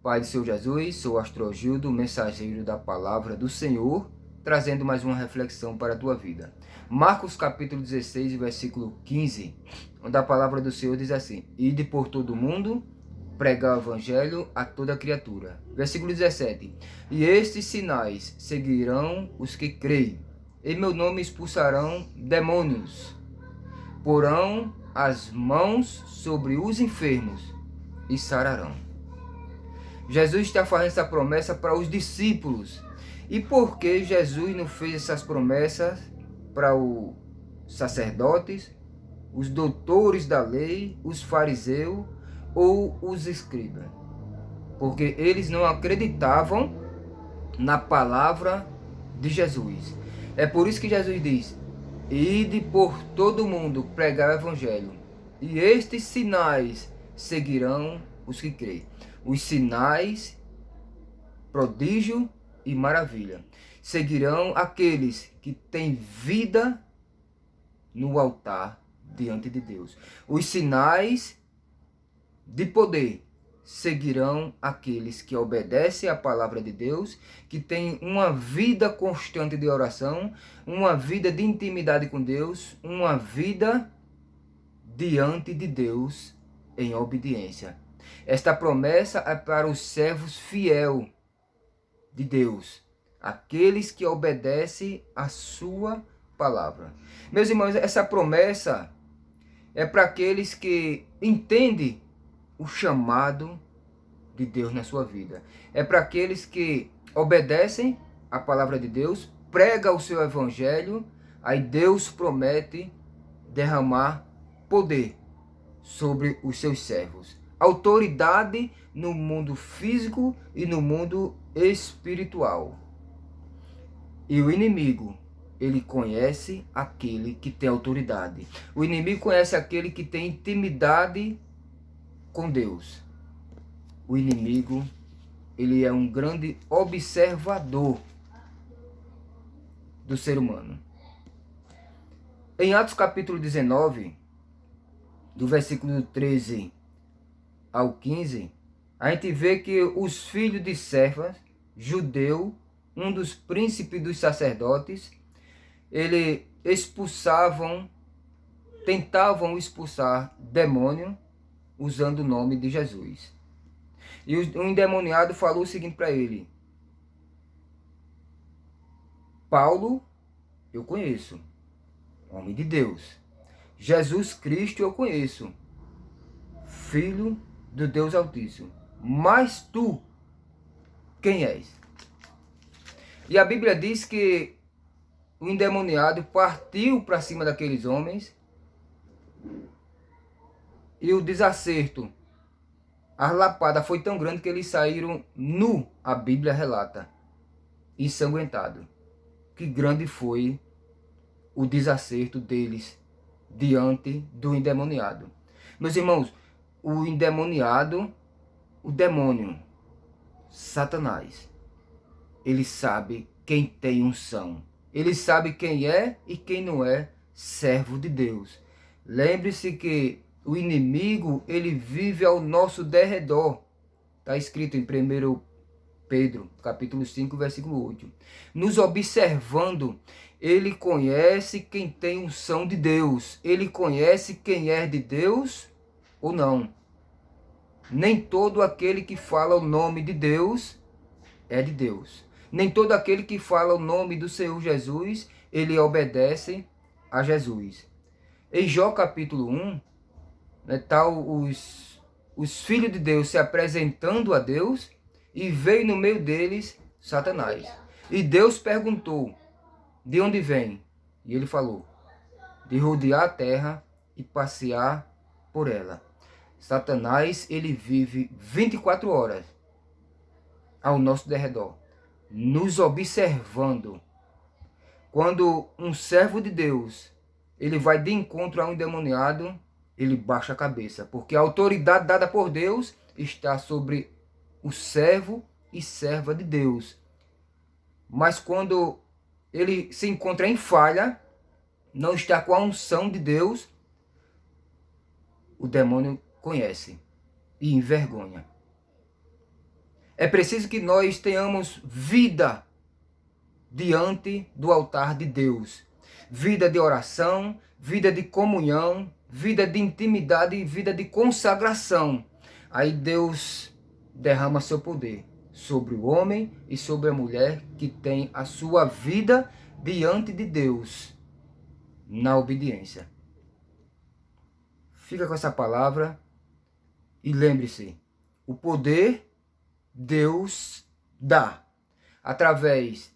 Pai do Senhor Jesus, sou Astrogildo, mensageiro da palavra do Senhor, trazendo mais uma reflexão para a tua vida. Marcos capítulo 16, versículo 15, onde a palavra do Senhor diz assim: Ide por todo o mundo, pregar o evangelho a toda criatura. Versículo 17, e estes sinais seguirão os que creem. Em meu nome expulsarão demônios, porão as mãos sobre os enfermos e sararão. Jesus está fazendo essa promessa para os discípulos. E por que Jesus não fez essas promessas para os sacerdotes, os doutores da lei, os fariseus ou os escribas? Porque eles não acreditavam na palavra de Jesus. É por isso que Jesus diz: Ide por todo o mundo pregar o evangelho, e estes sinais seguirão os que creem. Os sinais, prodígio e maravilha seguirão aqueles que têm vida no altar diante de Deus. Os sinais de poder seguirão aqueles que obedecem à palavra de Deus, que têm uma vida constante de oração, uma vida de intimidade com Deus, uma vida diante de Deus em obediência. Esta promessa é para os servos fiéis de Deus, aqueles que obedecem à sua palavra. Meus irmãos, essa promessa é para aqueles que entendem o chamado de Deus na sua vida. É para aqueles que obedecem à palavra de Deus, prega o seu evangelho, aí Deus promete derramar poder sobre os seus servos. Autoridade no mundo físico e no mundo espiritual. E o inimigo, ele conhece aquele que tem autoridade. O inimigo conhece aquele que tem intimidade com Deus. O inimigo, ele é um grande observador do ser humano. Em Atos capítulo 19, do versículo 13 ao 15, a gente vê que os filhos de Cefas, judeu, um dos príncipes dos sacerdotes, ele tentavam expulsar demônio usando o nome de Jesus. E o endemoniado falou o seguinte para ele: Paulo, eu conheço, homem de Deus. Jesus Cristo eu conheço, filho do Deus Altíssimo. Mas tu, quem és? E a Bíblia diz que o endemoniado partiu para cima daqueles homens e o desacerto, a lapada foi tão grande que eles saíram nu, a Bíblia relata, ensanguentado. Que grande foi o desacerto deles diante do endemoniado. Meus irmãos, o endemoniado, o demônio, Satanás, ele sabe quem tem unção. Ele sabe quem é e quem não é servo de Deus. Lembre-se que o inimigo, ele vive ao nosso derredor. Está escrito em 1 Pedro, capítulo 5, versículo 8. Nos observando, ele conhece quem tem unção de Deus. Ele conhece quem é de Deus ou não. Nem todo aquele que fala o nome de Deus é de Deus. Nem todo aquele que fala o nome do Senhor Jesus, ele obedece a Jesus. Em Jó capítulo 1, tá os filhos de Deus se apresentando a Deus, e veio no meio deles Satanás. E Deus perguntou: de onde vem? E ele falou: de rodear a terra e passear por ela. Satanás, ele vive 24 horas ao nosso derredor, nos observando. Quando um servo de Deus, ele vai de encontro a um endemoniado, ele baixa a cabeça, porque a autoridade dada por Deus está sobre o servo e serva de Deus. Mas quando ele se encontra em falha, não está com a unção de Deus, o demônio conhece e envergonha. É preciso que nós tenhamos vida diante do altar de Deus. Vida de oração, vida de comunhão, vida de intimidade e vida de consagração. Aí Deus derrama seu poder sobre o homem e sobre a mulher que tem a sua vida diante de Deus na obediência. Fica com essa palavra e lembre-se, o poder Deus dá através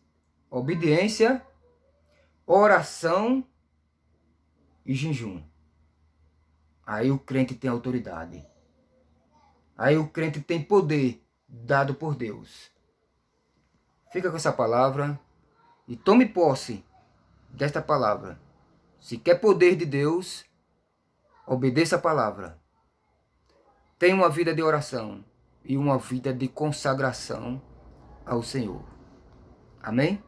da obediência, oração e jejum. Aí o crente tem autoridade. Aí o crente tem poder dado por Deus. Fica com essa palavra e tome posse desta palavra. Se quer poder de Deus, obedeça a palavra. Tenha uma vida de oração e uma vida de consagração ao Senhor. Amém?